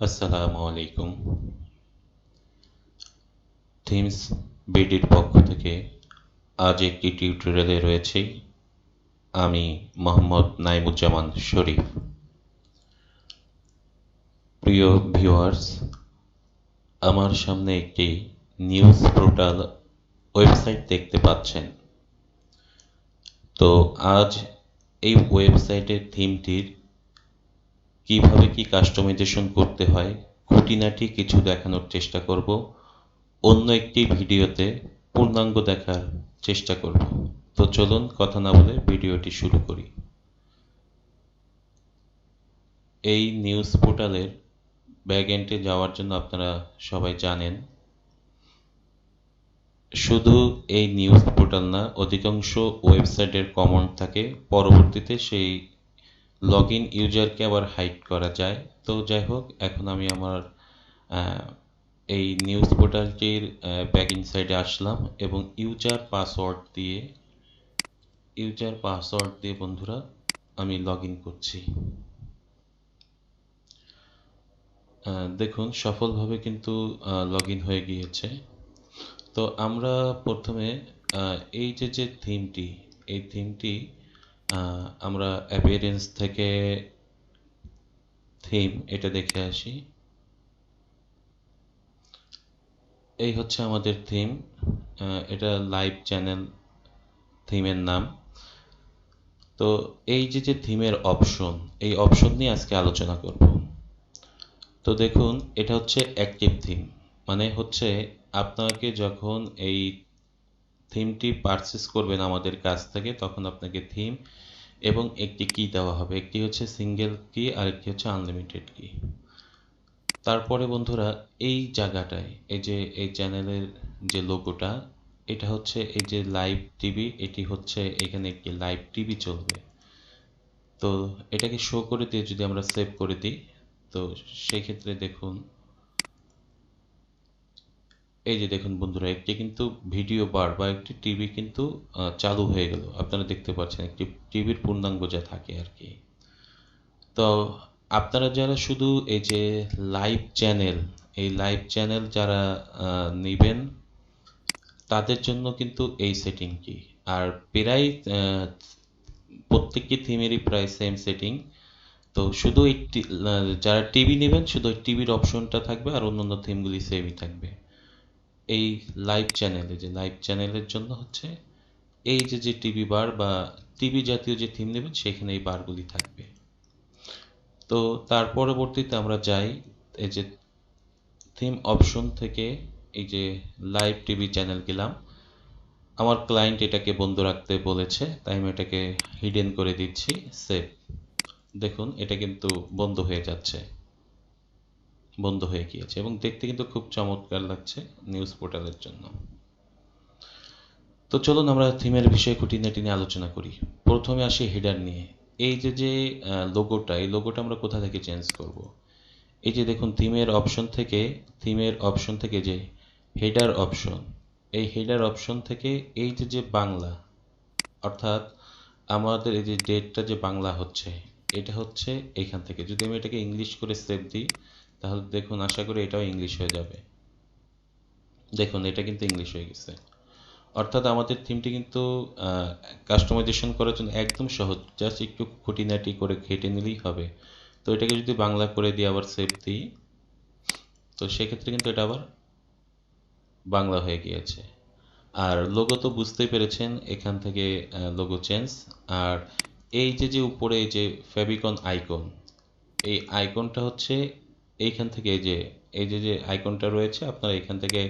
আসসালামু আলাইকুম। থিমস বিডির পক্ষ থেকে আজ একটি টিউটোরিয়ালে রয়েছি আমি মোহাম্মদ নাইমুজ্জামান শরীফ। প্রিয় ভিউয়ার্স, আমার সামনে একটি নিউজ পোর্টাল ওয়েবসাইট দেখতে পাচ্ছেন। তো আজ এই ওয়েবসাইটের থিমটির কিভাবে কি কাস্টমাইজেশন করতে হয় খুঁটিনাটি কিছু দেখানোর চেষ্টা করব। অন্য একটি ভিডিওতে পূর্ণাঙ্গ দেখার চেষ্টা করব। তো চলুন কথা না বলে ভিডিওটি শুরু করি। এই নিউজ পোর্টালের ব্যাকএন্ডে যাওয়ার জন্য আপনারা সবাই জানেন, শুধু এই নিউজ পোর্টাল না, অধিকাংশ ওয়েবসাইটের কমন থাকে, পরবর্তীতে সেই লগ ইন ইউজারকে আবার হাইড করা যায়। তো যাই হোক, এখন আমি আমার এই নিউজ পোর্টালটির ব্যাকএন্ড সাইডে আসলাম এবং ইউজার পাসওয়ার্ড দিয়ে বন্ধুরা আমি লগ ইন করছি। দেখুন সফলভাবে কিন্তু লগ ইন হয়ে গিয়েছে। তো আমরা প্রথমে এই যে থিমটি, এই থিমটি আমরা অ্যাপিয়ারেন্স থেকে থিম এটা দেখে আসি। এই হচ্ছে আমাদের থিম, এটা লাইভ চ্যানেল থিমের নাম। তো এই যে থিমের অপশন, এই অপশন নিয়ে আজকে আলোচনা করব। তো দেখুন, এটা হচ্ছে অ্যাক্টিভ থিম, মানে হচ্ছে আপনাকে যখন এই থিমটি পারচেস করবেন আমাদের কাছ থেকে, তখন আপনাকে থিম এবং একটি কি দেওয়া হবে। একটি হচ্ছে সিঙ্গেল কি আর একটি হচ্ছে আনলিমিটেড কি। তারপরে বন্ধুরা এই জায়গাটায় এই যে এই চ্যানেলের যে লোগোটা, এটা হচ্ছে এই যে লাইভ টিভি, এটি হচ্ছে এখানে একটি লাইভ টিভি চলবে। তো এটাকে শো করে দিয়ে যদি আমরা সেভ করে দিই, তো সেই ক্ষেত্রে দেখুন, এই যে দেখুন বন্ধুরা, একটি কিন্তু ভিডিও বার বা একটি টিভি কিন্তু চালু হয়ে গেল। আপনারা দেখতে পাচ্ছেন একটি টিভির পূর্ণাঙ্গ যা থাকে আর কি। তো আপনারা যারা শুধু এই যে লাইভ চ্যানেল, এই লাইভ চ্যানেল যারা নেবেন, তাদের জন্য কিন্তু এই সেটিংটি। আর প্রায় প্রত্যেকটি থিমেরই প্রায় সেম সেটিং। তো শুধু একটি যারা টিভি নেবেন, শুধু টিভির অপশনটা থাকবে আর অন্যান্য থিমগুলি সেমই থাকবে। এই লাইভ চ্যানেলের জন্য হচ্ছে এই যে টিভি বার বা টিভি জাতীয় যে থিম নেবেন, সেখানে এই বারগুলি থাকবে। তো তার পরবর্তীতে আমরা যাই এই যে থিম অপশন থেকে এই যে লাইভ টিভি চ্যানেল গেলাম। আমার ক্লায়েন্ট এটাকে বন্ধ রাখতে বলেছে, তাই আমি এটাকে হিডেন করে দিচ্ছি। সেভ। দেখুন এটা কিন্তু বন্ধ হয়ে গিয়েছে এবং দেখতে কিন্তু খুব চমৎকার লাগছে নিউজ পোর্টালের জন্য। তো চলুন আমরা থিমের বিষয়ে খুঁটিনাটি নিয়ে আলোচনা করি। প্রথমে আসি হেডার নিয়ে। এই যে লোগোটা, এই লোগোটা আমরা কোথা থেকে চেঞ্জ করব। এই যে দেখুন থিমের অপশন থেকে যে হেডার অপশন, এই হেডার অপশন থেকে এই যে বাংলা, অর্থাৎ আমাদের এই যে ডেটটা যে বাংলা হচ্ছে, এটা হচ্ছে এখান থেকে। যদি আমি এটাকে ইংলিশ করে সেভ দিই, তাহলে দেখুন আশা করি এটাও ইংলিশ হয়ে যাবে। দেখুন এটা কিন্তু ইংলিশ হয়ে গেছে। অর্থাৎ আমাদের থিমটি কিন্তু কাস্টমাইজেশন করার জন্য একদম সহজ, জাস্ট একটু খুঁটিনাটি করে ঘেটে নিলেই হবে। তো এটাকে যদি বাংলা করে দিয়ে আবার সেভ দিই, তো সেক্ষেত্রে কিন্তু এটা আবার বাংলা হয়ে গিয়েছে। আর লোগো তো বুঝতেই পেরেছেন, এখান থেকে লোগো চেঞ্জ। আর এই যে উপরে এই যে ফেভিকন আইকন, এই আইকনটা হচ্ছে এইখান থেকে এই যে আইকনটা রয়েছে, আপনারা এখান থেকে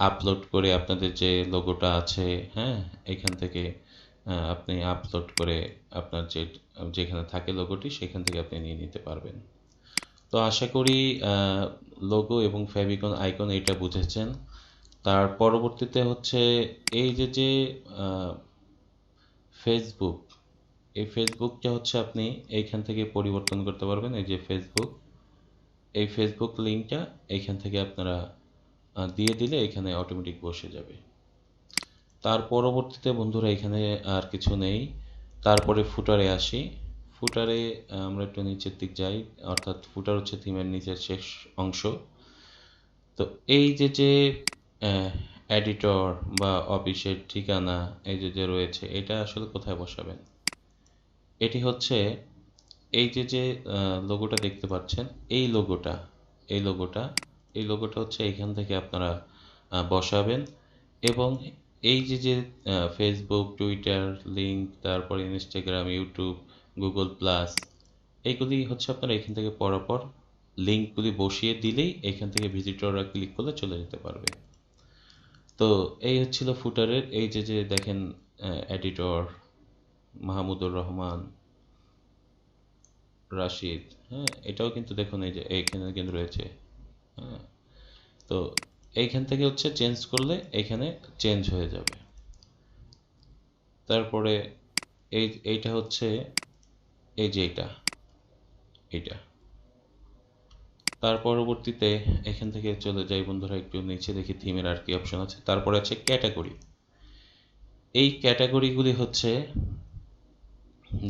আপলোড করে আপনাদের যে লোগোটা আছে, হ্যাঁ, এখান থেকে আপনি আপলোড করে আপনার যেখানে থাকে লোগোটি, সেখান থেকে আপনি নিয়ে নিতে পারবেন। তো আশা করি লোগো এবং ফেভিকন আইকন এটা বুঝেছেন। তার পরবর্তীতে হচ্ছে এই যে ফেসবুক, এই ফেসবুকটা হচ্ছে আপনি এইখান থেকে পরিবর্তন করতে পারবেন। এই যে এই ফেসবুক লিঙ্কটা এইখান থেকে আপনারা দিয়ে দিলে এখানে অটোমেটিক বসে যাবে। তার পরবর্তীতে বন্ধুরা এখানে আর কিছু নেই। তারপরে ফুটারে আসি। ফুটারে আমরা একটু নিচের দিক যাই, অর্থাৎ ফুটার হচ্ছে থিমের নিচের শেষ অংশ। তো এই যে এডিটর বা অফিসের ঠিকানা এই যে রয়েছে, এটা আসলে কোথায় বসাবেন? এটি হচ্ছে এই যে লোগোটা দেখতে পাচ্ছেন, এই লোগোটা এই লোগোটা এই লোগোটা হচ্ছে এইখান থেকে আপনারা বসাবেন। এবং এই যে ফেসবুক, টুইটার, লিঙ্ক, তারপর ইনস্টাগ্রাম, ইউটিউব, গুগল প্লাস, এইগুলি হচ্ছে আপনারা এখান থেকে পরপর লিঙ্কগুলি বসিয়ে দিলেই এখান থেকে ভিজিটররা ক্লিক করলে চলে যেতে পারবে। তো এই হচ্ছিল ফুটারের এই যে দেখেন, এডিটর মাহমুদুর রহমান রাশিদ, হ্যাঁ, এটাও কিন্তু দেখুন এই যে এইখানে কিন্তু রয়েছে। হ্যাঁ, তো এইখান থেকে হচ্ছে চেঞ্জ করলে এখানে চেঞ্জ হয়ে যাবে। তারপরে এইটা হচ্ছে এই যে এইটা তার পরবর্তীতে এখান থেকে চলে যাই বন্ধুরা, একটু নিচে দেখি থিমের আর কি অপশন আছে। তারপরে আছে ক্যাটাগরি। এই ক্যাটাগরিগুলি হচ্ছে,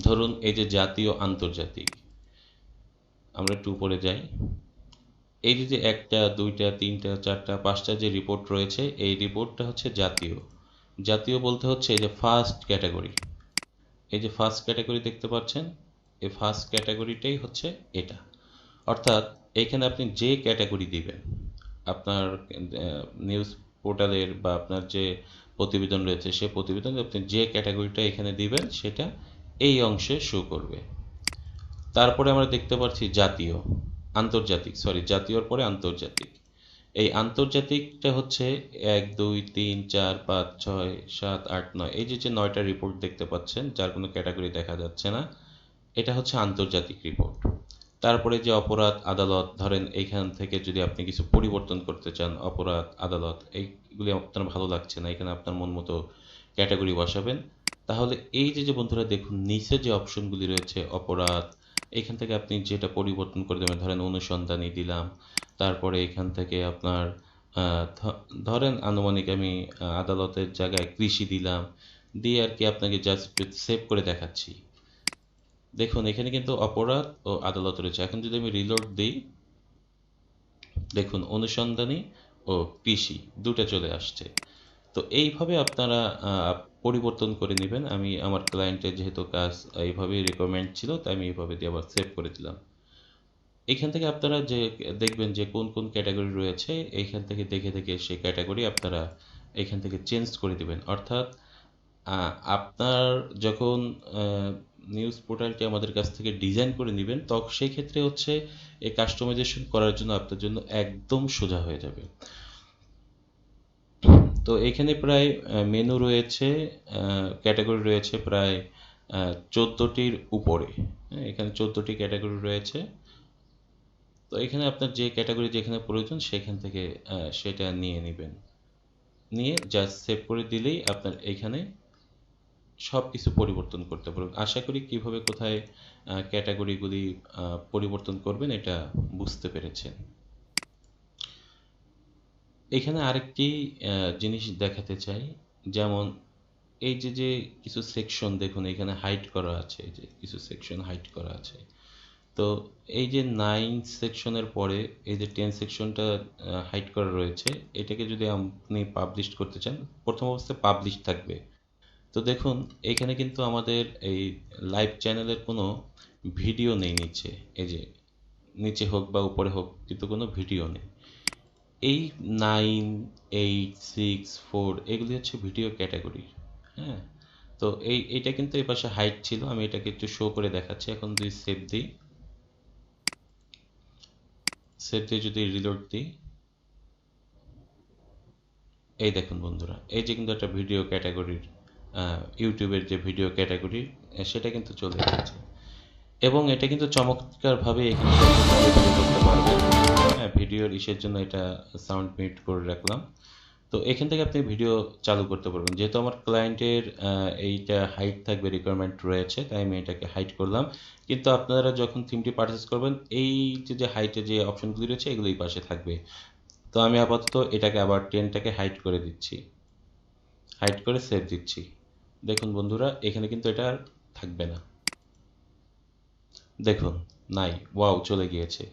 ধরুন এই যে জাতীয়, আন্তর্জাতিক, আমরা একটু উপরে যাই। এই যে একটা, দুইটা, তিনটা, চারটা, পাঁচটা যে রিপোর্ট রয়েছে, এই রিপোর্টটা হচ্ছে জাতীয়। জাতীয় বলতে হচ্ছে এই যে ফার্স্ট ক্যাটাগরি, এই যে ফার্স্ট ক্যাটাগরি দেখতে পাচ্ছেন, এই ফার্স্ট ক্যাটাগরিটাই হচ্ছে এটা। অর্থাৎ এখানে আপনি যে ক্যাটাগরি দিবেন, আপনার নিউজ পোর্টালের বা আপনার যে প্রতিবেদন রয়েছে, সে প্রতিবেদনে আপনি যে ক্যাটাগরিটা এখানে দিবেন সেটা এই অংশে শো করবে। তারপরে আমরা দেখতে পাচ্ছি জাতীয়, আন্তর্জাতিক, সরি, জাতীয়র পরে আন্তর্জাতিক। এই আন্তর্জাতিকটা হচ্ছে 1, 2, 3, 4, 5, 6, 7, 8, 9, এই যে 9টা রিপোর্ট দেখতে পাচ্ছেন যার কোনো ক্যাটাগরি দেখা যাচ্ছে না, এটা হচ্ছে আন্তর্জাতিক রিপোর্ট। তারপরে যে অপরাধ, আদালত, ধরেন এইখান থেকে যদি আপনি কিছু পরিবর্তন করতে চান, অপরাধ, আদালত, এইগুলি আপনার ভালো লাগছে না, এখানে আপনার মন মতো ক্যাটাগরি বসাবেন। তাহলে এই যে বন্ধুরা দেখুন নিচে যে অপশনগুলি রয়েছে, অপরাধ, এখান থেকে আপনি যেটা পরিবর্তন করে দেবেন, ধরেন অনুসন্ধানী দিলাম। তারপরে এখান থেকে আপনার ধরেন আনুমানিক আমি আদালতের জায়গায় কৃষি দিলাম, দিয়ে আর কি আপনাকে জাস্ট সেভ করে দেখাচ্ছি। দেখুন এখানে কিন্তু অপরাধ ও আদালত রয়েছে। এখন যদি আমি রিলোড দিই, দেখুন অনুসন্ধানী ও কৃষি দুটো চলে আসছে। তো এইভাবে আপনারা পরিবর্তন করে নেবেন। আমি আমার ক্লায়েন্টের যেহেতু কাজ এইভাবেই রিকোয়ারমেন্ট ছিল, তাই আমি এইভাবে দিয়ে আবার সেভ করে দিলাম। এখান থেকে আপনারা যে দেখবেন যে কোন কোন ক্যাটাগরি রয়েছে, এইখান থেকে দেখে দেখে সেই ক্যাটাগরি আপনারা এখান থেকে চেঞ্জ করে দিবেন। অর্থাৎ আপনার যখন নিউজ পোর্টালটি আমাদের কাছ থেকে ডিজাইন করে নেবেন, তখন সেই ক্ষেত্রে হচ্ছে এই কাস্টমাইজেশন করার জন্য আপনার জন্য একদম সোজা হয়ে যাবে। তো এখানে প্রায় মেনু রয়েছে, ক্যাটাগরি রয়েছে প্রায় 14টির উপরে। হ্যাঁ, এখানে 14টি ক্যাটাগরি রয়েছে। তো এখানে আপনার যে ক্যাটাগরি যেখানে প্রয়োজন সেখান থেকে সেটা নিয়ে নেবেন, নিয়ে জাস্ট সেভ করে দিলেই আপনার এখানে সব কিছু পরিবর্তন করতে পারবেন। আশা করি কিভাবে কোথায় ক্যাটাগরিগুলি পরিবর্তন করবেন এটা বুঝতে পেরেছেন। এখানে আরেকটি জিনিস দেখাতে চাই, যেমন এই যে কিছু সেকশন দেখুন এখানে হাইড করা আছে, এই যে কিছু সেকশন হাইড করা আছে। তো এই যে 9 সেকশনের পরে এই যে 10 সেকশনটা হাইড করা রয়েছে, এটাকে যদি আপনি পাবলিশ করতে চান, প্রথম অবস্থায় পাবলিশ থাকবে। তো দেখুন এখানে কিন্তু আমাদের এই লাইভ চ্যানেলের কোনো ভিডিও নেই নিচে, এই যে নিচে হোক বা উপরে হোক কিন্তু কোনো ভিডিও নেই। এই 9, 8, 6, 4 এগুলি হচ্ছে ভিডিও ক্যাটাগরি। হ্যাঁ, তো এইটা কিন্তু এই পাশে হাইট ছিল, আমি এটাকে একটু শো করে দেখাচ্ছি। এখন যদি সেভ দিই, সেভ দিয়ে যদি রিলোড দিই, এই দেখুন বন্ধুরা, এই যে কিন্তু একটা ভিডিও ক্যাটাগরির ইউটিউবের যে ভিডিও ক্যাটাগরি সেটা কিন্তু চলে এসেছে। এবং এটা কিন্তু চমৎকারভাবে এখানে ভিডিও করতে পারবেন। হ্যাঁ, ভিডিওর ইসের জন্য এটা সাউন্ড মিউট করে রাখলাম। তো এখান থেকে আপনি ভিডিও চালু করতে পারবেন। যেহেতু আমার ক্লায়েন্টের এইটা হাইট থাকবে রিকোয়ারমেন্ট রয়েছে, তাই আমি এটাকে হাইট করলাম। কিন্তু আপনারা যখন থিমটি পারচেস করবেন, এই যে হাইটের যে অপশনগুলি রয়েছে এগুলো এই পাশে থাকবে। তো আমি আপাতত এটাকে আবার 10টাকে হাইট করে দিচ্ছি, হাইট করে সেভ দিচ্ছি। দেখুন বন্ধুরা এখানে কিন্তু এটা আর থাকবে না। দেখুন, নাই, ওয়াও চলে গিয়েছে।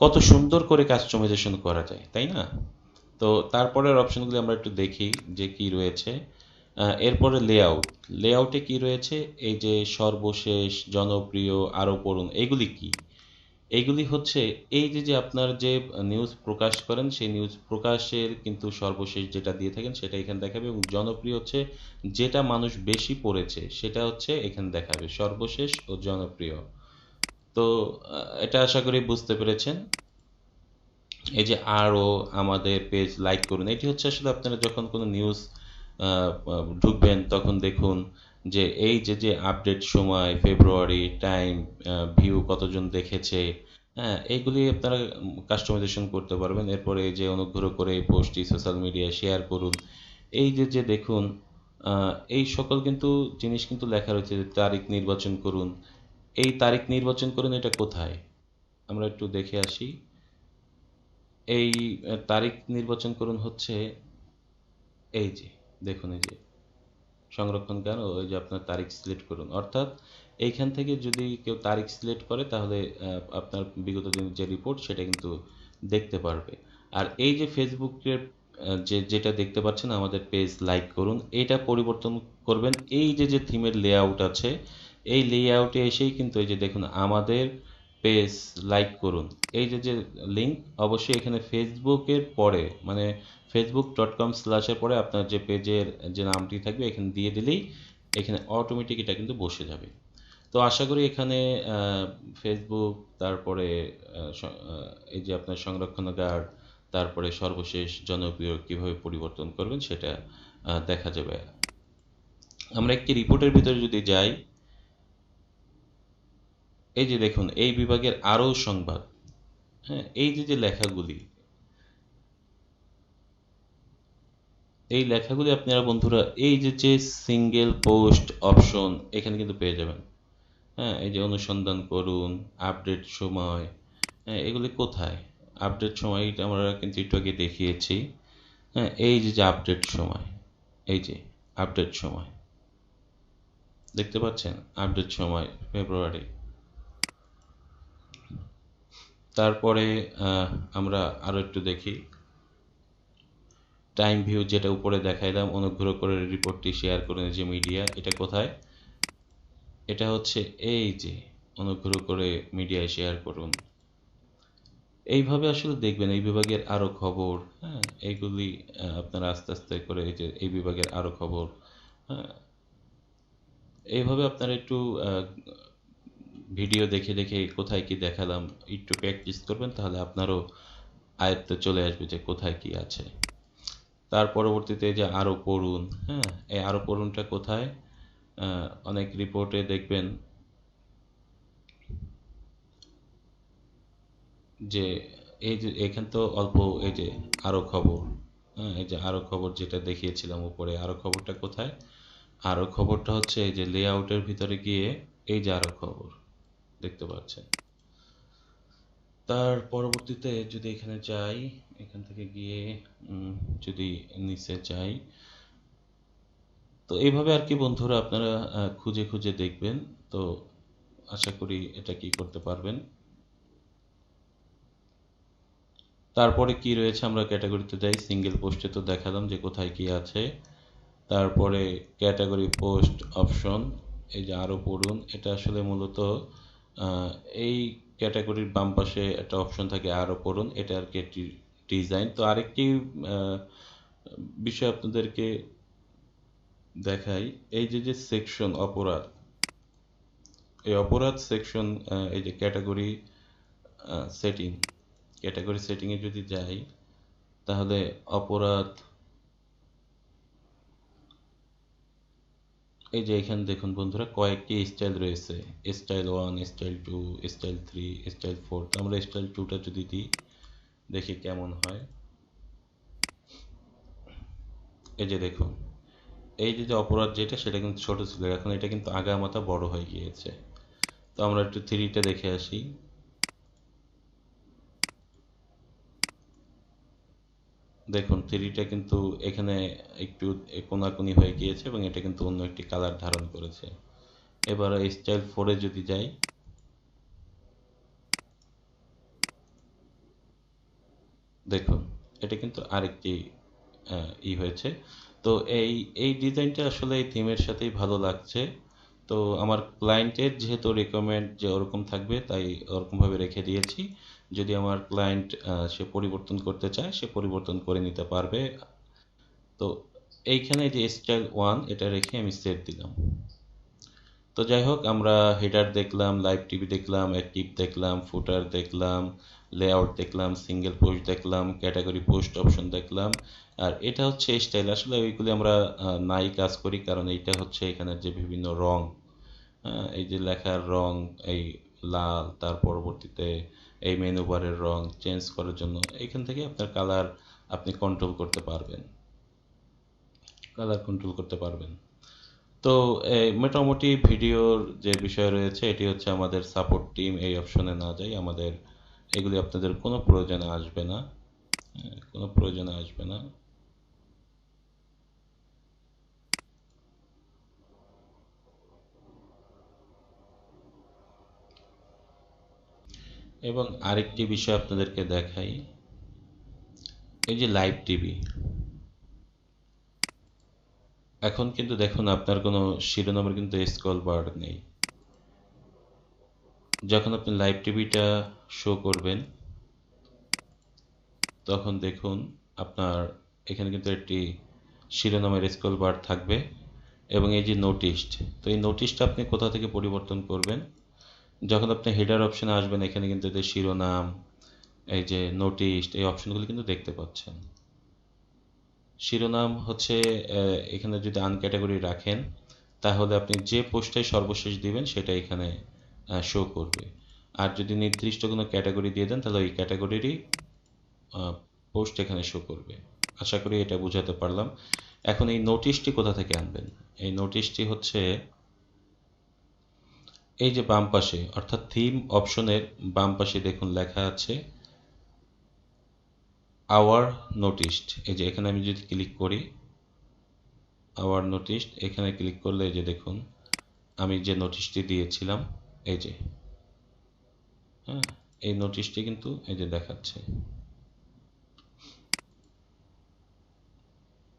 কত সুন্দর করে কাস্টমাইজেশন করা যায়, তাই না? তো তারপরের অপশনগুলো আমরা একটু দেখি যে কি রয়েছে। এরপরে লেআউট। লেআউটে কি রয়েছে? এই যে সর্বশেষ, জনপ্রিয়, আরও পড়ুন, এগুলি কি? এইগুলি হচ্ছে এই যে আপনার যে নিউজ প্রকাশ করেন সেই নিউজ প্রকাশের কিন্তু সর্বশেষ যেটা দিয়ে থাকেন সেটা এখানে দেখাবে, এবং জনপ্রিয় হচ্ছে যেটা মানুষ বেশি পড়েছে সেটা হচ্ছে এখানে দেখাবে, সর্বশেষ ও জনপ্রিয়। তো এটা আশা করি বুঝতে পেরেছেন। এই যে আরও আমাদের পেজ লাইক করুন, এটি হচ্ছে আসলে আপনারা যখন কোনো নিউজ ঢুকবেন তখন দেখুন যে এই যে যে আপডেট সময়, ফেব্রুয়ারি, টাইম, ভিউ কতজন দেখেছে, হ্যাঁ এইগুলি আপনারা কাস্টমাইজেশন করতে পারবেন। এরপরে এই যে অনুগ্রহ করে এই পোস্টটি সোশ্যাল মিডিয়ায় শেয়ার করুন, এই যে যে দেখুন এই সকল কিন্তু জিনিস কিন্তু লেখা রয়েছে যে তারিখ নির্বাচন করুন। এই তারিখ নির্বাচন করুন, এটা কোথায় আমরা একটু দেখে আসি। এই তারিখ নির্বাচন করুন হচ্ছে এই যে দেখুন, এই যে সংরক্ষণ কেন, ওই যে আপনার তারিখ সিলেক্ট করুন, অর্থাৎ এইখান থেকে যদি কেউ তারিখ সিলেক্ট করে তাহলে আপনার বিগত দিনের যে রিপোর্ট সেটা কিন্তু দেখতে পারবে। আর এই যে ফেসবুকের যেটা দেখতে পাচ্ছেন আমাদের পেজ লাইক করুন, এটা পরিবর্তন করবেন এই যে যে থিমের লেআউট আছে, এই লেআউটে এসেই কিন্তু এই যে দেখুন আমাদের পেজ লাইক করুন, এই যে যে লিঙ্ক, অবশ্যই এখানে ফেসবুকের পরে মানে facebook.com/এর পরে আপনার যে পেজের যে নামটি থাকবে এখানে দিয়ে দিলেই এখানে অটোমেটিক এটা কিন্তু বসে যাবে। তো আশা করি এখানে ফেসবুক, তারপরে এই যে আপনার সংরক্ষণাগার, তারপরে সর্বশেষ, জনপ্রিয় কিভাবে পরিবর্তন করবেন সেটা দেখা যাবে। আমরা একটি রিপোর্টের ভিতরে যদি যাই, এই যে দেখুন এই বিভাগের আরও সংবাদ, হ্যাঁ এই যে যে লেখাগুলি, এই লেখাগুলি আপনারা বন্ধুরা এই যে যে সিঙ্গেল পোস্ট অপশন এখানে কিন্তু পেয়ে যাবেন। হ্যাঁ এই যে অনুসন্ধান করুন, আপডেট সময়, হ্যাঁ এগুলি কোথায়? আপডেট সময় এটা আমরা কিন্তু একটু আগে দেখিয়েছি। হ্যাঁ এই যে যে আপডেট সময়, এই যে আপডেট সময় দেখতে পাচ্ছেন, আপডেট সময় ফেব্রুয়ারি। তারপরে আমরা আরো একটু দেখি টাইম ভিউ, যেটা উপরে দেখাইলাম, অনুগ্রহ করে রিপোর্টটি শেয়ার করুন, যে মিডিয়া, এটা কোথায়? এটা হচ্ছে এই যে অনুগ্রহ করে মিডিয়ায় শেয়ার করুন। এইভাবে আসলে দেখবেন এই বিভাগের আরো খবর, হ্যাঁ এইগুলি আপনারা আস্তে আস্তে করে এই যে এই বিভাগের আরো খবর, হ্যাঁ এইভাবে আপনারা একটু ভিডিও দেখে দেখে কোথায় কি দেখালাম একটু প্র্যাকটিস করবেন, তাহলে আপনারও আয়ত্তে চলে আসবে যে কোথায় কি আছে। তার পরবর্তীতে যে আরো পড়ুন, হ্যাঁ এই আরো পড়ুনটা কোথায়? অনেক রিপোর্টে দেখবেন যে এই যে এখানে তো অল্প, এই যে আরো খবর, হ্যাঁ এই যে আরো খবর যেটা দেখিয়েছিলাম উপরে, আরো খবরটা কোথায়? আরো খবরটা হচ্ছে এই যে লেআউটের ভিতরে গিয়ে এই যে আরো খবর দেখতে পাচ্ছেন। তার পরবর্তীতে যদি এখানে যাই, এখান থেকে গিয়ে যদি নিচে যাই, তো এইভাবে আর কি বন্ধুরা আপনারা খুঁজে খুঁজে দেখবেন। তো আশা করি এটা কি করতে পারবেন। তারপরে কি রয়েছে আমরা ক্যাটাগরিতে যাই, সিঙ্গেল পোস্টে তো দেখালাম যে কোথায় কি আছে। তারপরে ক্যাটাগরি পোস্ট অপশন, এই যে আরো পড়ুন, এটা আসলে মূলত আহ, এই ক্যাটাগরির বাম পাশে একটা অপশন থাকে আরো পড়ুন, এটা আর কি একটি ডিজাইন। তো আরেকটি আহ, বিষয় আপনাদেরকে দেখাই, এই যে যে সেকশন অপরাধ, এই অপরাধ সেকশন, এই যে ক্যাটাগরি সেটিং, ক্যাটাগরি সেটিংয়ে যদি যাই তাহলে অপরাধ, এই যে এখানে দেখুন বন্ধুরা কয়েকটি স্টাইল রয়েছে, স্টাইল 1, স্টাইল 2, স্টাইল 3, স্টাইল 4। তো আমরা স্টাইল 2টা যদি দিই দেখি কেমন হয়। এই যে দেখুন এই যে যে অপরাধ যেটা সেটা কিন্তু ছোট ছিল, এখন এটা কিন্তু আগামাথা বড় হয়ে গিয়েছে। তো আমরা একটু 3টা দেখে আসি। দেখুন 3টা কিন্তু এখানে একটু কোনাকুনি হয়ে গিয়েছে এবং এটা কিন্তু অন্য একটি কালার ধারণ করেছে। এবার স্টাইল 4-এ যদি যাই, দেখুন এটা কিন্তু আরেকটি হয়েছে। তো এই এই ডিজাইনটা আসলে এই থিমের সাথেই ভালো লাগছে। তো আমার ক্লায়েন্টের যেহেতু রিকোয়ারমেন্ট যে ওরকম থাকবে তাই ওরকমভাবে রেখে দিয়েছি। যদি আমার ক্লায়েন্ট সে পরিবর্তন করতে চায় সে পরিবর্তন করে নিতে পারবে। তো এইখানে যে স্টাইল ওয়ান এটা রেখে আমি সেট দিলাম। তো যাই হোক আমরা হেডার দেখলাম, লাইভ টিভি দেখলাম, অ্যাক্টিভ দেখলাম, ফুটার দেখলাম, লেআউট দেখলাম, সিঙ্গেল পোস্ট দেখলাম, ক্যাটাগরি পোস্ট অপশন দেখলাম। আর এটা হচ্ছে স্টাইল, আসলে ওইগুলি আমরা নাই কাজ করি, কারণ এইটা হচ্ছে এখানে যে বিভিন্ন রং, এই যে লেখার রং, এই লাল, তার পরবর্তীতে এই মেনু বারের রং চেঞ্জ করার জন্য এখান থেকে আপনার কালার আপনি কন্ট্রোল করতে পারবেন, কালার কন্ট্রোল করতে পারবেন। তো মোটামুটি ভিডিওর যে বিষয় রয়েছে এটি হচ্ছে আমাদের সাপোর্ট টিম এই অপশনে না যাই, আমাদের এগুলি আপনাদের কোনো প্রয়োজনে আসবে না, কোনো প্রয়োজনে আসবে না। এবং আরেকটি বিষয় আপনাদেরকে দেখাই, এই যে লাইভ টিভি, এখন কিন্তু দেখুন আপনার কোনো শিরোনামের কিন্তু স্ক্রল বার নেই। যখন আপনি লাইভ টিভিটা শো করবেন তখন দেখুন আপনার এখানে কিন্তু একটি শিরোনামের স্ক্রল বার থাকবে এবং এই যে নোটিশড, তো এই নোটিশটা আপনি কোথা থেকে পরিবর্তন করবেন, যখন আপনি হেডার অপশনে আসবেন এখানে কিন্তু এদের শিরোনাম, এই যে নোটিশড এই অপশনগুলো কিন্তু দেখতে পাচ্ছেন। শিরোনাম হচ্ছে এখানে যদি আনক্যাটাগরি রাখেন তাহলে আপনি যে পোস্টটাই সর্বশেষ দিবেন সেটা এখানে শো করবে। আর যদি নির্দিষ্ট কোনো ক্যাটাগরি দিয়ে দেন তাহলে ওই ক্যাটাগরিরই পোস্ট এখানে শো করবে। আশা করি এটা বুঝাতে পারলাম। এখন এই নোটিশটি কোথা থেকে আনবেন, এই নোটিশটি হচ্ছে এই যে বাম পাশে অর্থাৎ থিম অপশনের বাম পাশে দেখুন লেখা আছে আওয়ার নোটিশড। এই যে এখানে আমি যদি ক্লিক করি আওয়ার নোটিশড, এখানে ক্লিক করলে এই যে দেখুন আমি যে নোটিশটি দিয়েছিলাম এই যে, হ্যাঁ, এই নোটিশটি কিন্তু এই যে দেখাচ্ছে,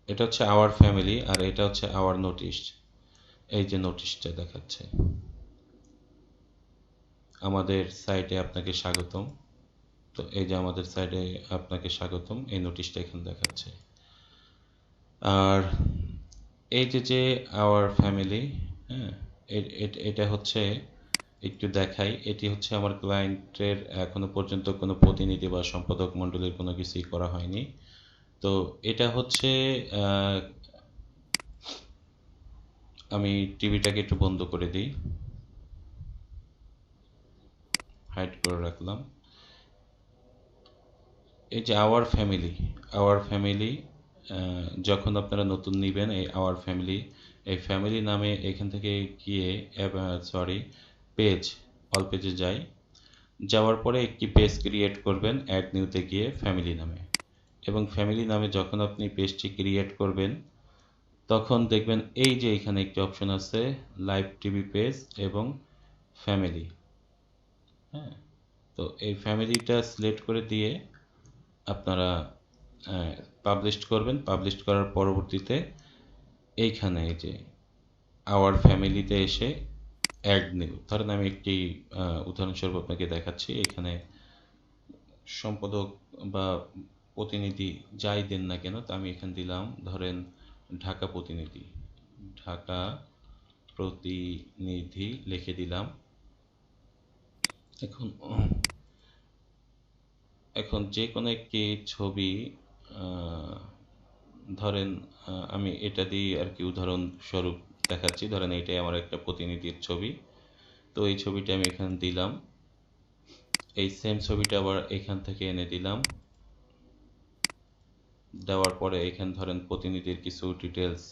এটা হচ্ছে আওয়ার ফ্যামিলি আর এটা হচ্ছে আওয়ার নোটিশ। এই যে নোটিশটা দেখাচ্ছে আমাদের সাইটে আপনাকে স্বাগতম। তো এই যে আমাদের সাইটে আপনাকে স্বাগতম এই নোটিশটা এখানে দেখাচ্ছে। আর এই যে যে আওয়ার ফ্যামিলি, হ্যাঁ, এটা হচ্ছে একটু দেখাই, এটি হচ্ছে আমার ক্লায়েন্টের এখনো পর্যন্ত কোনো প্রতিনিধি বা সম্পাদক মণ্ডলীর কোনো কিছুই করা হয়নি। তো এটা হচ্ছে আমি টিভিটাকে একটু বন্ধ করে দিই, হাইড করে রাখলাম। এই যে আওয়ার ফ্যামিলি যখন আপনারা নতুন নেবেন এই আওয়ার ফ্যামিলি, এই ফ্যামিলি নামে এখান থেকে গিয়ে সরি পেজ, অল পেজে যাই, যাওয়ার পরে একটি পেজ ক্রিয়েট করবেন অ্যাড নিউতে গিয়ে ফ্যামিলি নামে। এবং ফ্যামিলি নামে যখন আপনি পেজটি ক্রিয়েট করবেন তখন দেখবেন এই যে এখানে একটি অপশন আছে লাইভ টিভি পেজ এবং ফ্যামিলি, হ্যাঁ, তো এই ফ্যামিলিটা সিলেক্ট করে দিয়ে আপনারা পাবলিশ করবেন। পাবলিশ করার পরবর্তীতে এইখানে এই যে আওয়ার ফ্যামিলিতে এসে অ্যাড নিউ, ধরেন আমি একটি উদাহরণস্বরূপ আপনাকে দেখাচ্ছি, এখানে সম্পাদক বা প্রতিনিধি যাই দেন না কেন, তা আমি এখানে দিলাম ধরেন ঢাকা প্রতিনিধি, ঢাকা প্রতিনিধি লিখে দিলাম। এখন এখন যে কোনো একটি ছবি ধরেন আমি এটা দিয়ে আর কি উদাহরণস্বরূপ দেখাচ্ছি, ধরেন এইটাই আমার একটা প্রতিনিধির ছবি। তো এই ছবিটা আমি এখানে দিলাম, এই সেম ছবিটা আবার এখান থেকে এনে দিলাম, দেওয়ার পরে এখানে ধরেন প্রতিনিধির কিছু ডিটেলস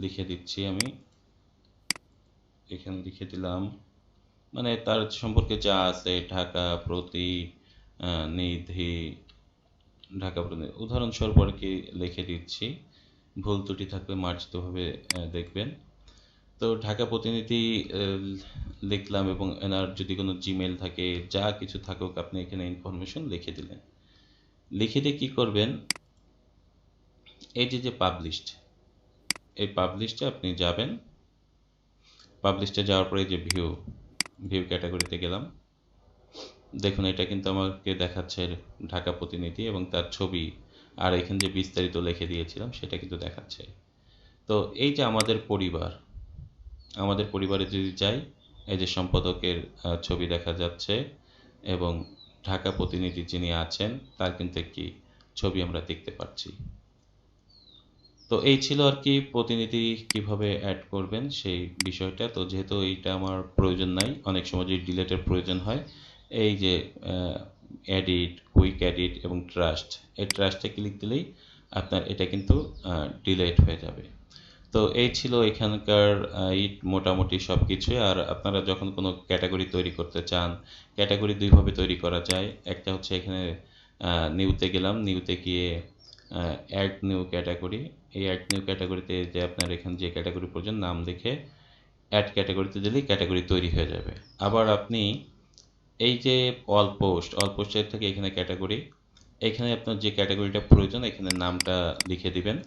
লিখে দিচ্ছি আমি, এখানে লিখে দিলাম মানে তার সম্পর্কে যা আছে ঢাকা প্রতিনিধি, ঢাকা প্রতিনিধি উদাহরণস্বরূপ আর কি লিখে দিচ্ছি, ভুল ত্রুটি থাকলে মার্জিতভাবে দেখবেন। তো ঢাকা প্রতিনিধি লিখলাম এবং এনার যদি কোনো জিমেল থাকে যা কিছু থাকুক আপনি এখানে ইনফরমেশন লিখে দিলেন। লিখে দিয়ে কী করবেন, এই যে পাবলিশড, এই পাবলিশডে আপনি যাবেন। পাবলিশডে যাওয়ার পরে এই যে ভিউ, ভিউ ক্যাটাগরিতে গেলাম। দেখুন এটা কিন্তু আমাকে দেখাচ্ছে ঢাকা প্রতিনিধি এবং তার ছবি, আর এখানে যে বিস্তারিত লিখে দিয়েছিলাম সেটা কিন্তু দেখাচ্ছে। তো এই যে আমাদের পরিবার, আমাদের পরিবারে যদি যাই, এই যে সম্পাদকের ছবি দেখা যাচ্ছে এবং ঢাকা প্রতিনিধি যিনি আছেন তার কিন্তু একটি ছবি আমরা দেখতে পাচ্ছি। তো এই ছিল আর কি প্রতিনিধি কিভাবে অ্যাড করবেন সেই বিষয়টা। তো যেহেতু এইটা আমার প্রয়োজন নাই, অনেক সময় যদি ডিলেটের প্রয়োজন হয়, এই যে এডিট, কুইক এডিট এবং ট্রাস্ট, এই ট্রাস্টে ক্লিক দিলেই আপনার এটা কিন্তু ডিলেট হয়ে যাবে। তো এই ছিল এখানকার মোটামুটি সব কিছুই। আর আপনারা যখন কোনো ক্যাটাগরি তৈরি করতে চান, ক্যাটাগরি দুইভাবে তৈরি করা যায়। একটা হচ্ছে এখানে নিউতে গেলাম, নিউতে গিয়ে অ্যাড নিউ ক্যাটাগরি, এই অ্যাড নিউ ক্যাটাগরিতে যে আপনার এখানে যে ক্যাটাগরি প্রয়োজন নাম লিখে অ্যাড ক্যাটাগরিতে দিলেই ক্যাটাগরি তৈরি হয়ে যাবে। আবার আপনি এই যে অল পোস্ট, অল পোস্টের থেকে এখানে ক্যাটাগরি, এখানে আপনার যে ক্যাটাগরিটা প্রয়োজন এখানে নামটা লিখে দিবেন।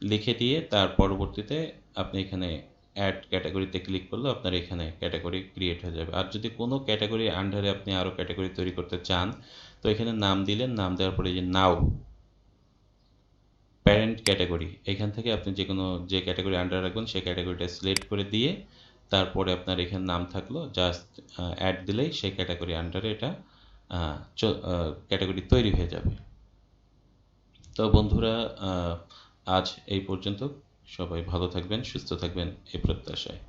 লিখে দিয়ে তার পরবর্তীতে আপনি এখানে অ্যাড ক্যাটাগরিতে ক্লিক করলে আপনার এখানে ক্যাটাগরি ক্রিয়েট হয়ে যাবে। আর যদি কোনো ক্যাটাগরির আন্ডারে আপনি আরও ক্যাটাগরি তৈরি করতে চান, তো এখানে নাম দিলেন, নাম দেওয়ার পরে এই যে নাও প্যারেন্ট ক্যাটাগরি, এখান থেকে আপনি যে কোনো যে ক্যাটাগরি আন্ডার রাখবেন সেই ক্যাটাগরিটা সিলেক্ট করে দিয়ে তারপরে আপনার এখানে নাম থাকলো, জাস্ট অ্যাড দিলেই সেই ক্যাটাগরি আন্ডারে এটা ক্যাটাগরি তৈরি হয়ে যাবে। তো বন্ধুরা, আজ এই পর্যন্ত। সবাই ভালো থাকবেন, সুস্থ থাকবেন এই প্রত্যাশায়।